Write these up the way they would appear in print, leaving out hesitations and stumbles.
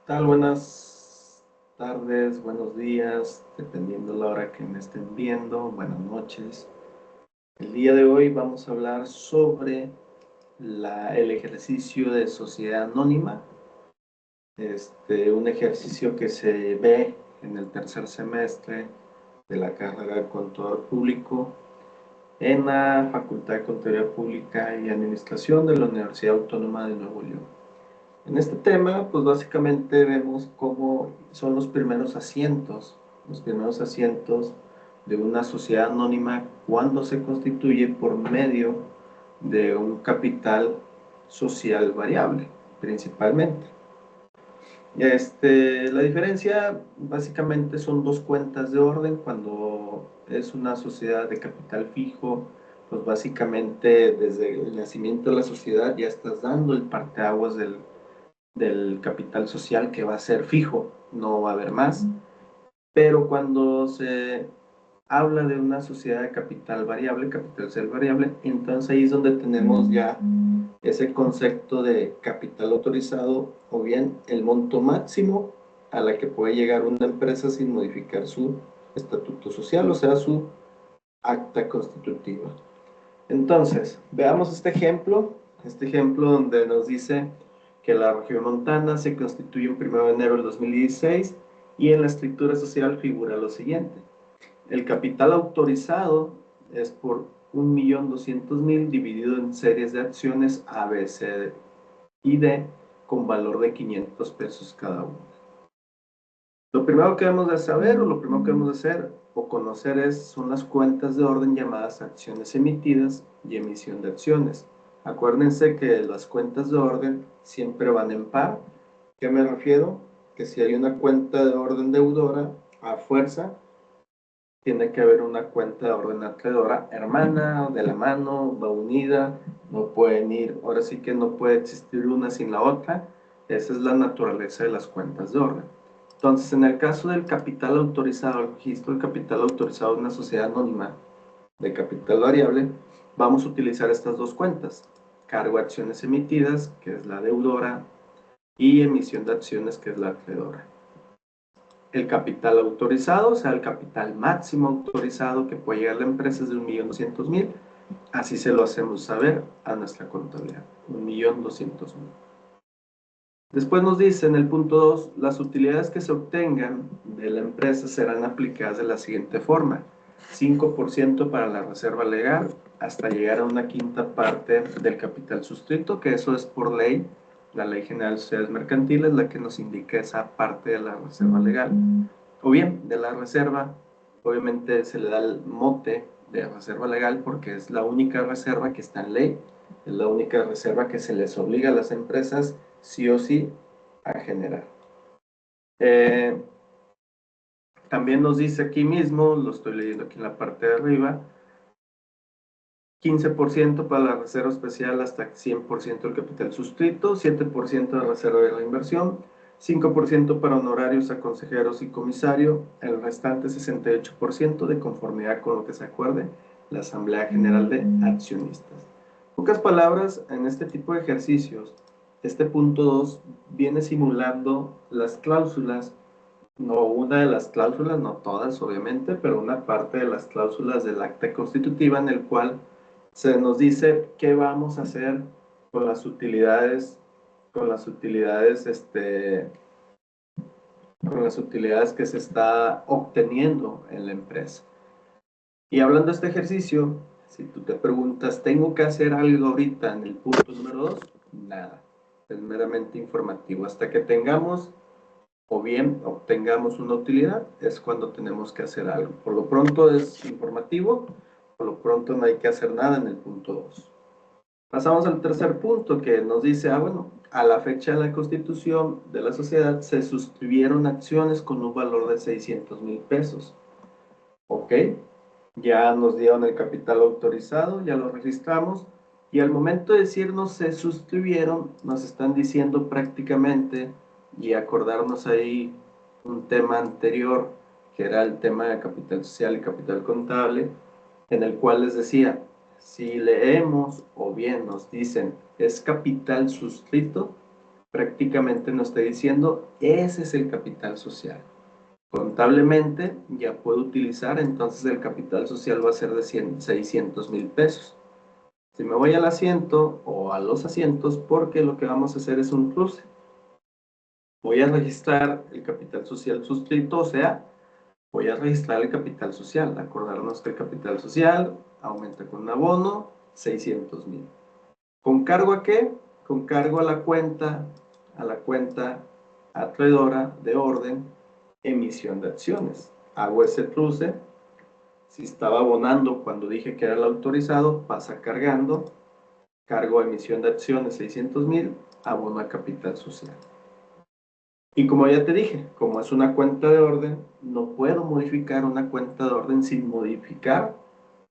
Tal? Buenas tardes, buenos días, dependiendo la hora que me estén viendo, buenas noches. El día de hoy vamos a hablar sobre el ejercicio de sociedad anónima, un ejercicio que se ve en el tercer semestre de la carrera de Contador Público en la Facultad de Contaduría Pública y Administración de la Universidad Autónoma de Nuevo León. En este tema, pues básicamente vemos cómo son los primeros asientos de una sociedad anónima cuando se constituye por medio de un capital social variable, principalmente. La diferencia básicamente son dos cuentas de orden. Cuando es una sociedad de capital fijo, pues básicamente desde el nacimiento de la sociedad ya estás dando el parteaguas del capital social que va a ser fijo, no va a haber más. Pero cuando se habla de una sociedad de capital variable, capital social variable, entonces ahí es donde tenemos ya ese concepto de capital autorizado o bien el monto máximo a la que puede llegar una empresa sin modificar su estatuto social, o sea, su acta constitutiva. Entonces, veamos este ejemplo donde nos dice que la región montana se constituye el 1 de enero del 2016 y en la escritura social figura lo siguiente. El capital autorizado es por 1.200.000 dividido en series de acciones A, B, C y D con valor de 500 pesos cada una. Lo primero que debemos de saber o lo primero que debemos de hacer o conocer son las cuentas de orden llamadas acciones emitidas y emisión de acciones. Acuérdense que las cuentas de orden siempre van en par. ¿Qué me refiero? Que si hay una cuenta de orden deudora, a fuerza, tiene que haber una cuenta de orden acreedora hermana, de la mano, va unida, no pueden ir, ahora sí que no puede existir una sin la otra. Esa es la naturaleza de las cuentas de orden. Entonces, en el caso del capital autorizado, el registro del capital autorizado de una sociedad anónima de capital variable, vamos a utilizar estas dos cuentas. Cargo de acciones emitidas, que es la deudora, y emisión de acciones, que es la acreedora. El capital autorizado, o sea, el capital máximo autorizado que puede llegar a la empresa es de 1.200.000. Así se lo hacemos saber a nuestra contabilidad, 1.200.000. Después nos dice en el punto 2, las utilidades que se obtengan de la empresa serán aplicadas de la siguiente forma. 5% para la reserva legal hasta llegar a una quinta parte del capital suscrito, que eso es por ley. La Ley General de Sociedades Mercantiles la que nos indica esa parte de la reserva legal. O bien, de la reserva, obviamente se le da el mote de reserva legal porque es la única reserva que está en ley, es la única reserva que se les obliga a las empresas sí o sí a generar. También nos dice aquí mismo, lo estoy leyendo aquí en la parte de arriba, 15% para la reserva especial hasta 100% del capital suscrito, 7% de reserva de la inversión, 5% para honorarios a consejeros y comisario, el restante 68% de conformidad con lo que se acuerde la Asamblea General de Accionistas. En pocas palabras, en este tipo de ejercicios, este punto 2 viene simulando las cláusulas, no una de las cláusulas, no todas obviamente, pero una parte de las cláusulas del acta constitutiva en el cual se nos dice qué vamos a hacer con las utilidades, con las utilidades, con las utilidades que se está obteniendo en la empresa. Y hablando de este ejercicio, si tú te preguntas, ¿tengo que hacer algo ahorita en el punto número 2? Nada, es meramente informativo. Hasta que tengamos o bien obtengamos una utilidad, es cuando tenemos que hacer algo. Por lo pronto es informativo, por lo pronto no hay que hacer nada en el punto 2. Pasamos al tercer punto que nos dice, bueno, a la fecha de la constitución de la sociedad se suscribieron acciones con un valor de 600,000 pesos. Ok, ya nos dieron el capital autorizado, ya lo registramos, y al momento de decirnos se suscribieron, nos están diciendo prácticamente, y acordarnos ahí un tema anterior, que era el tema de capital social y capital contable, en el cual les decía, si leemos o bien nos dicen es capital suscrito, prácticamente nos está diciendo, ese es el capital social. Contablemente ya puedo utilizar, entonces el capital social va a ser de 600,000 pesos. Si me voy al asiento o a los asientos, porque lo que vamos a hacer es un cruce. Voy a registrar el capital social suscrito, o sea, voy a registrar el capital social. Acordarnos que el capital social aumenta con un abono, 600,000. ¿Con cargo a qué? Con cargo a la cuenta acreedora de orden, emisión de acciones. Hago ese cruce. Si estaba abonando cuando dije que era el autorizado, pasa cargando, cargo a emisión de acciones 600,000, abono a capital social. Y como ya te dije, como es una cuenta de orden, no puedo modificar una cuenta de orden sin modificar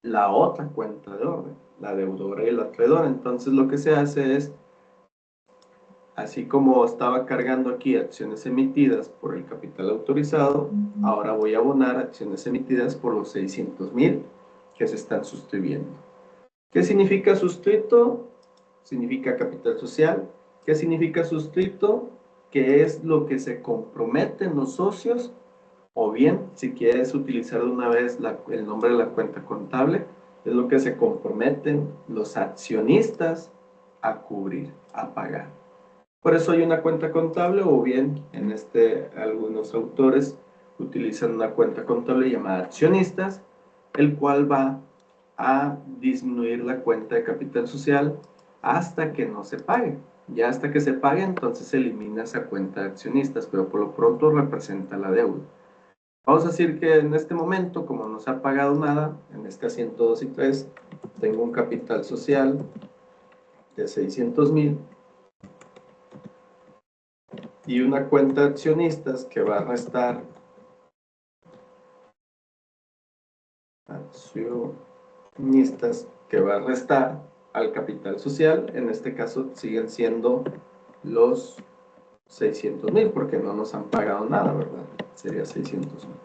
la otra cuenta de orden, la deudora y la acreedora. Entonces lo que se hace es, así como estaba cargando aquí acciones emitidas por el capital autorizado, ahora voy a abonar acciones emitidas por los 600,000 que se están suscribiendo. ¿Qué significa suscrito? Significa capital social. ¿Qué significa suscrito? Que es lo que se comprometen los socios, o bien, si quieres utilizar de una vez el nombre de la cuenta contable, es lo que se comprometen los accionistas a cubrir, a pagar. Por eso hay una cuenta contable, o bien algunos autores utilizan una cuenta contable llamada accionistas, el cual va a disminuir la cuenta de capital social hasta que no se pague. Ya hasta que se pague, entonces se elimina esa cuenta de accionistas, pero por lo pronto representa la deuda. Vamos a decir que en este momento, como no se ha pagado nada, en este asiento 2 y 3, tengo un capital social de 600,000 y una cuenta de accionistas que va a restar al capital social. En este caso siguen siendo los 600,000 porque no nos han pagado nada, ¿verdad? Sería 600,000.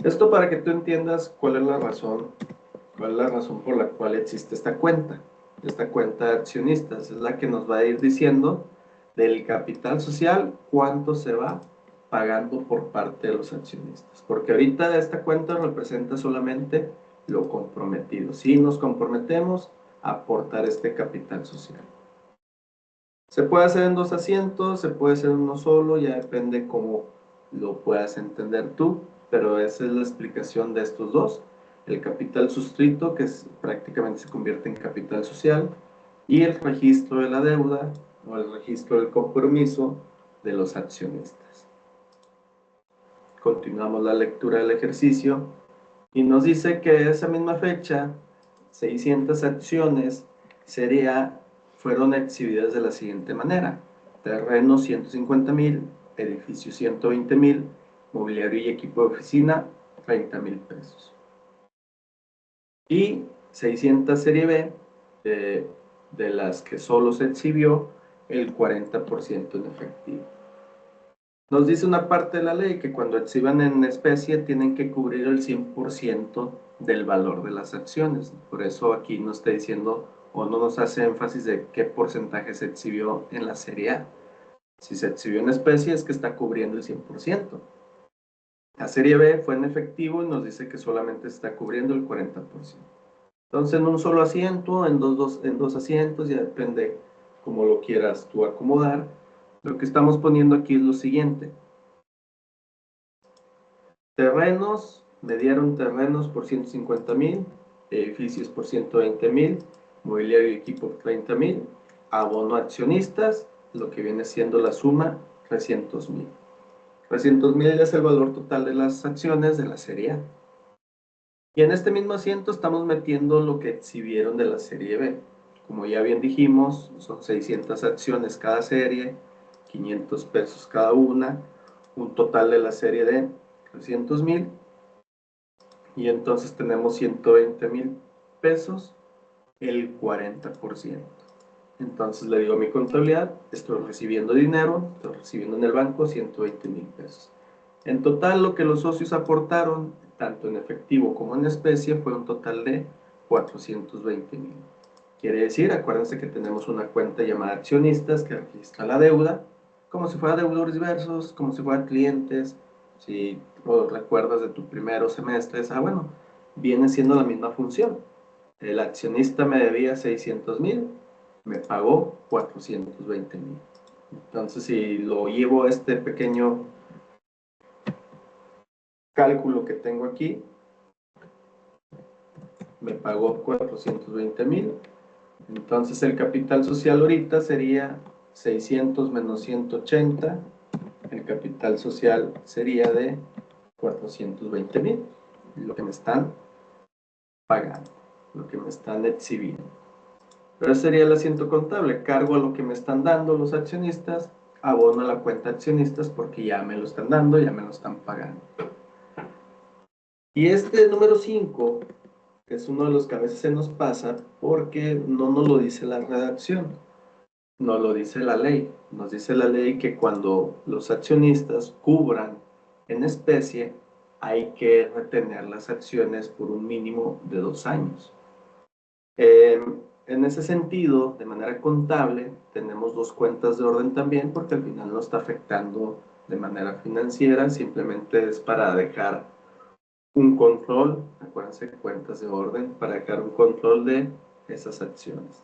Esto para que tú entiendas cuál es la razón por la cual existe esta cuenta de accionistas. Es la que nos va a ir diciendo del capital social cuánto se va pagando por parte de los accionistas, porque ahorita esta cuenta representa solamente lo comprometido. Si nos comprometemos a aportar este capital social. Se puede hacer en 2 asientos, se puede hacer en uno solo, ya depende cómo lo puedas entender tú, pero esa es la explicación de estos dos. El capital suscrito, que prácticamente se convierte en capital social, y el registro de la deuda o el registro del compromiso de los accionistas. Continuamos la lectura del ejercicio y nos dice que esa misma fecha, 600 acciones fueron exhibidas de la siguiente manera: terreno 150,000, edificio 120,000, mobiliario y equipo de oficina 30,000 pesos. Y 600 serie B, de las que solo se exhibió el 40% en efectivo. Nos dice una parte de la ley que cuando exhiban en especie tienen que cubrir el 100% del valor de las acciones. Por eso aquí nos está diciendo o no nos hace énfasis de qué porcentaje se exhibió en la serie A. Si se exhibió en especie es que está cubriendo el 100%. La serie B fue en efectivo y nos dice que solamente está cubriendo el 40%. Entonces en un solo asiento, en dos asientos, ya depende cómo lo quieras tú acomodar. Lo que estamos poniendo aquí es lo siguiente. Terrenos, me dieron terrenos por 150,000, edificios por 120,000, mobiliario y equipo por 30,000, abono a accionistas, lo que viene siendo la suma, 300,000. 300,000 es el valor total de las acciones de la serie A. Y en este mismo asiento estamos metiendo lo que exhibieron de la serie B. Como ya bien dijimos, son 600 acciones cada serie, 500 pesos cada una, un total de la serie D, 300,000. Y entonces tenemos 120,000 pesos, el 40%. Entonces le digo a mi contabilidad, estoy recibiendo dinero, estoy recibiendo en el banco 120,000 pesos. En total lo que los socios aportaron, tanto en efectivo como en especie, fue un total de 420,000. Quiere decir, acuérdense que tenemos una cuenta llamada accionistas que registra la deuda, como si fuera deudores diversos, como si fueran clientes. Si lo recuerdas de tu primero semestre, bueno, viene siendo la misma función. El accionista me debía 600,000, me pagó 420,000. Entonces, si lo llevo a este pequeño cálculo que tengo aquí, me pagó 420,000. Entonces, el capital social ahorita sería 600 menos 180. El capital social sería de 420,000, lo que me están pagando, lo que me están exhibiendo. Pero ese sería el asiento contable. Cargo a lo que me están dando los accionistas, abono a la cuenta de accionistas porque ya me lo están dando, ya me lo están pagando. Y este número 5, que es uno de los que a veces se nos pasa porque no nos lo dice la redacción, nos lo dice la ley. Nos dice la ley que cuando los accionistas cubran en especie, hay que retener las acciones por un mínimo de 2 años. En ese sentido, de manera contable, tenemos 2 cuentas de orden también, porque al final no está afectando de manera financiera, simplemente es para dejar un control, acuérdense, cuentas de orden, para dejar un control de esas acciones.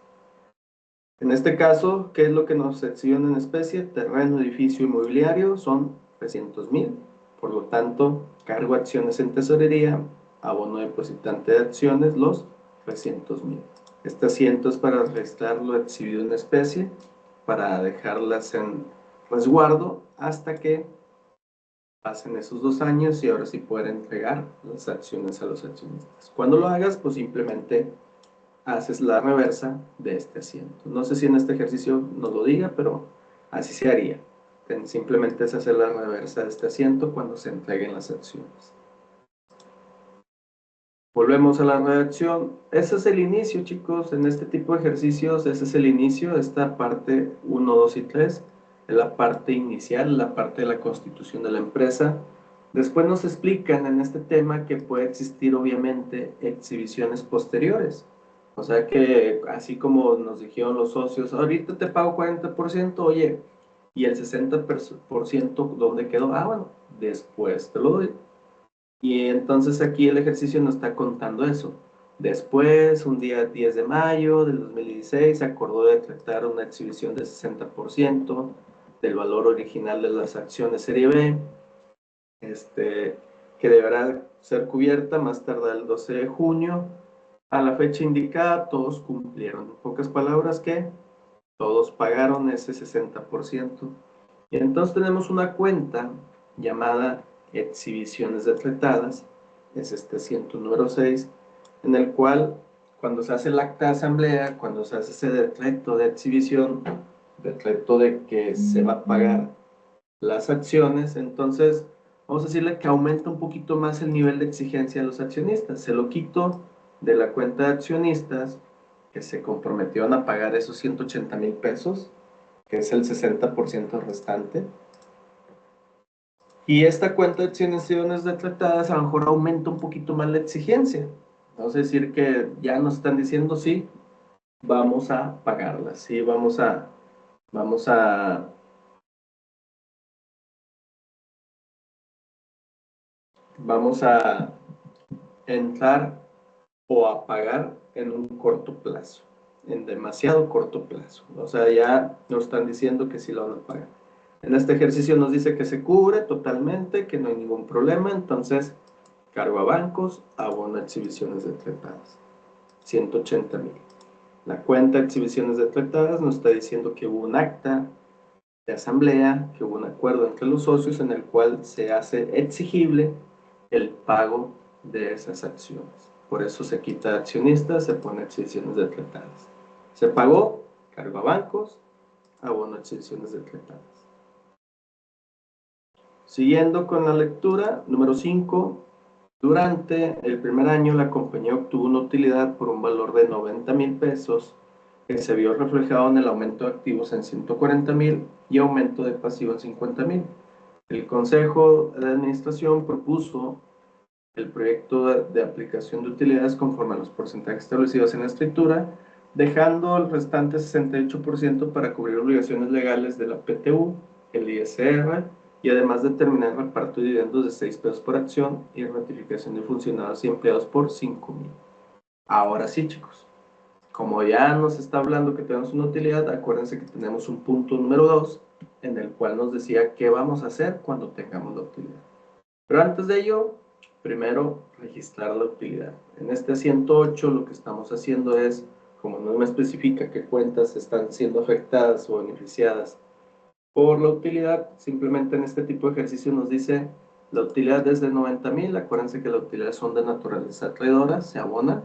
En este caso, ¿qué es lo que nos exhiben en especie? Terreno, edificio, inmobiliario, son 300,000. Por lo tanto, cargo acciones en tesorería, abono depositante de acciones, los 300,000. Este asiento es para registrar lo exhibido en especie, para dejarlas en resguardo hasta que pasen esos 2 años y ahora sí pueden entregar las acciones a los accionistas. Cuando lo hagas, pues simplemente haces la reversa de este asiento. No sé si en este ejercicio nos lo diga, pero así se haría. Simplemente es hacer la reversa de este asiento cuando se entreguen las acciones. Volvemos a la redacción. Ese es el inicio, chicos. En este tipo de ejercicios, ese es el inicio. Esta parte 1, 2 y 3 es la parte inicial, la parte de la constitución de la empresa. Después nos explican en este tema que puede existir, obviamente, exhibiciones posteriores. O sea que, así como nos dijeron los socios, ahorita te pago 40%, oye, ¿y el 60% dónde quedó? Bueno, después te lo doy. Y entonces aquí el ejercicio nos está contando eso. Después, un día 10 de mayo del 2016, se acordó de decretar una exhibición del 60% del valor original de las acciones Serie B, que deberá ser cubierta más tardar el 12 de junio. A la fecha indicada, todos cumplieron. En pocas palabras, que todos pagaron ese 60%. Y entonces tenemos una cuenta llamada exhibiciones decretadas, es este asiento número 6, en el cual cuando se hace el acta de asamblea, cuando se hace ese decreto de exhibición, decreto de que se va a pagar las acciones, entonces vamos a decirle que aumenta un poquito más el nivel de exigencia a los accionistas. Se lo quito de la cuenta de accionistas que se comprometieron a pagar esos 180,000 pesos, que es el 60% restante. Y esta cuenta de acciones decretadas a lo mejor aumenta un poquito más la exigencia. Vamos a decir que ya nos están diciendo, sí, vamos a pagarlas, sí, vamos a entrar o a pagar en un corto plazo, en demasiado corto plazo. O sea, ya nos están diciendo que sí lo van a pagar. En este ejercicio nos dice que se cubre totalmente, que no hay ningún problema, entonces cargo a bancos, abono exhibiciones decretadas. 180,000. La cuenta de exhibiciones decretadas nos está diciendo que hubo un acta de asamblea, que hubo un acuerdo entre los socios en el cual se hace exigible el pago de esas acciones. Por eso se quita accionistas, se pone exhibiciones decretadas. Se pagó, cargo a bancos, abono exhibiciones decretadas. Siguiendo con la lectura, número 5. Durante el primer año, la compañía obtuvo una utilidad por un valor de 90,000 pesos, que se vio reflejado en el aumento de activos en 140,000 y aumento de pasivo en 50,000. El Consejo de Administración propuso el proyecto de aplicación de utilidades conforme a los porcentajes establecidos en la escritura, dejando el restante 68% para cubrir obligaciones legales de la PTU el ISR, y además determinar el reparto de dividendos de 6 pesos por acción y ratificación de funcionarios y empleados por 5,000. Ahora sí, chicos, como ya nos está hablando que tenemos una utilidad, acuérdense que tenemos un punto número 2 en el cual nos decía qué vamos a hacer cuando tengamos la utilidad. Pero antes de ello, primero registrar la utilidad. En este 108 lo que estamos haciendo es, como no me especifica qué cuentas están siendo afectadas o beneficiadas por la utilidad, simplemente en este tipo de ejercicio nos dice la utilidad es de 90,000, acuérdense que las utilidades son de naturaleza traidora, se abona.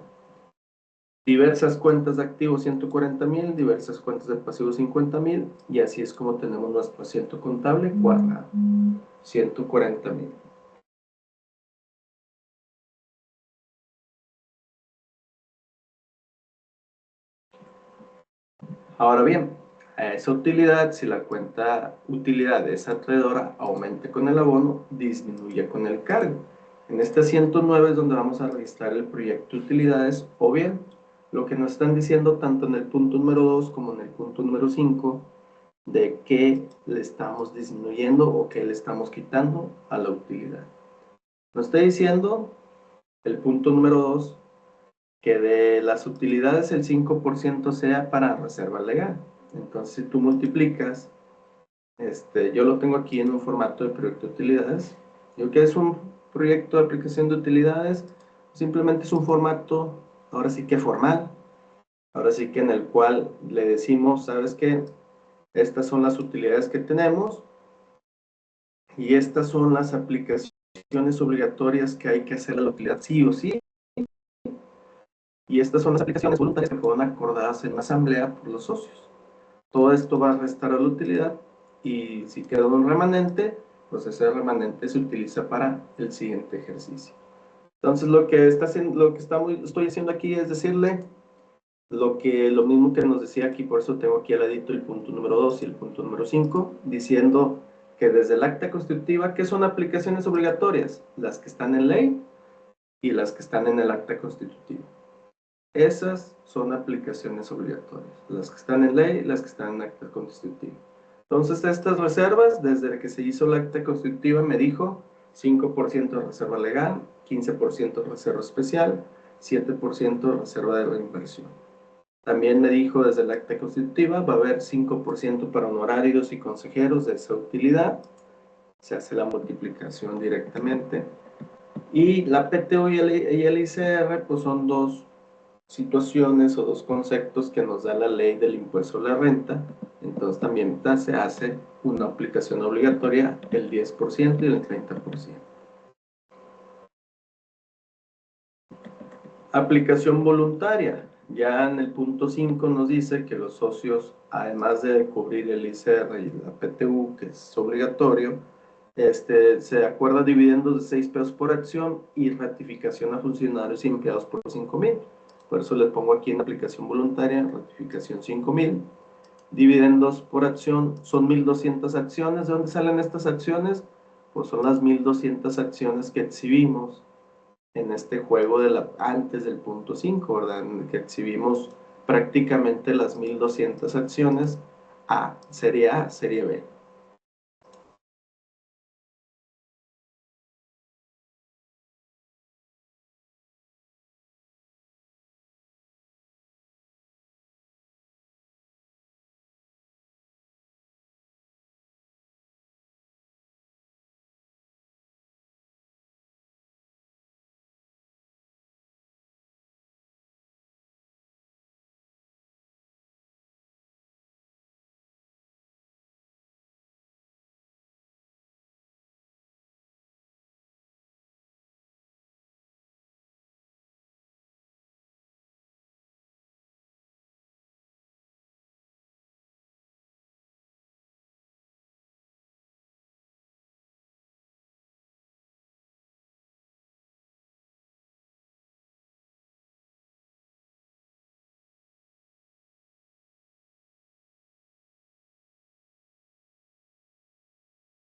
Diversas cuentas de activos 140,000, diversas cuentas de pasivos 50,000, y así es como tenemos nuestro asiento contable cuadrado, 140,000. Ahora bien, a esa utilidad, si la cuenta utilidad de esa traidora aumente con el abono, disminuye con el cargo. En este 109 es donde vamos a registrar el proyecto de utilidades, o bien, lo que nos están diciendo tanto en el punto número 2 como en el punto número 5, de qué le estamos disminuyendo o qué le estamos quitando a la utilidad. Nos está diciendo el punto número 2 que de las utilidades el 5% sea para reserva legal. Entonces, si tú multiplicas, yo lo tengo aquí en un formato de proyecto de utilidades. Yo que es un proyecto de aplicación de utilidades, simplemente es un formato, ahora sí que formal, ahora sí que en el cual le decimos, ¿sabes qué? Estas son las utilidades que tenemos y estas son las aplicaciones obligatorias que hay que hacer a la utilidad sí o sí. Y estas son las aplicaciones voluntarias que fueron acordadas en la asamblea por los socios. Todo esto va a restar a la utilidad y si queda un remanente, pues ese remanente se utiliza para el siguiente ejercicio. Entonces lo que estoy haciendo aquí es decirle lo mismo que nos decía aquí, por eso tengo aquí al ladito el punto número 2 y el punto número 5, diciendo que desde el acta constitutiva, ¿qué son aplicaciones obligatorias? Las que están en ley y las que están en el acta constitutiva. Esas son aplicaciones obligatorias, las que están en ley y las que están en acta constitutiva. Entonces, estas reservas, desde que se hizo la acta constitutiva, me dijo 5% de reserva legal, 15% de reserva especial, 7% de reserva de reinversión. También me dijo desde el acta constitutiva, va a haber 5% para honorarios y consejeros de esa utilidad, se hace la multiplicación directamente. Y la PTU y el ICR, pues son dos situaciones o dos conceptos que nos da la ley del impuesto a la renta. Entonces también se hace una aplicación obligatoria el 10% y el 30%. Aplicación voluntaria. Ya en el punto 5 nos dice que los socios, además de cubrir el ICR y la PTU, que es obligatorio, se acuerda dividendos de 6 pesos por acción y ratificación a funcionarios y empleados por 5,000. Por eso les pongo aquí en aplicación voluntaria, ratificación 5,000. Dividendos por acción son 1,200 acciones. ¿De dónde salen estas acciones? Pues son las 1,200 acciones que exhibimos en este juego antes del punto 5, ¿verdad? En que exhibimos prácticamente las 1,200 acciones A, serie B.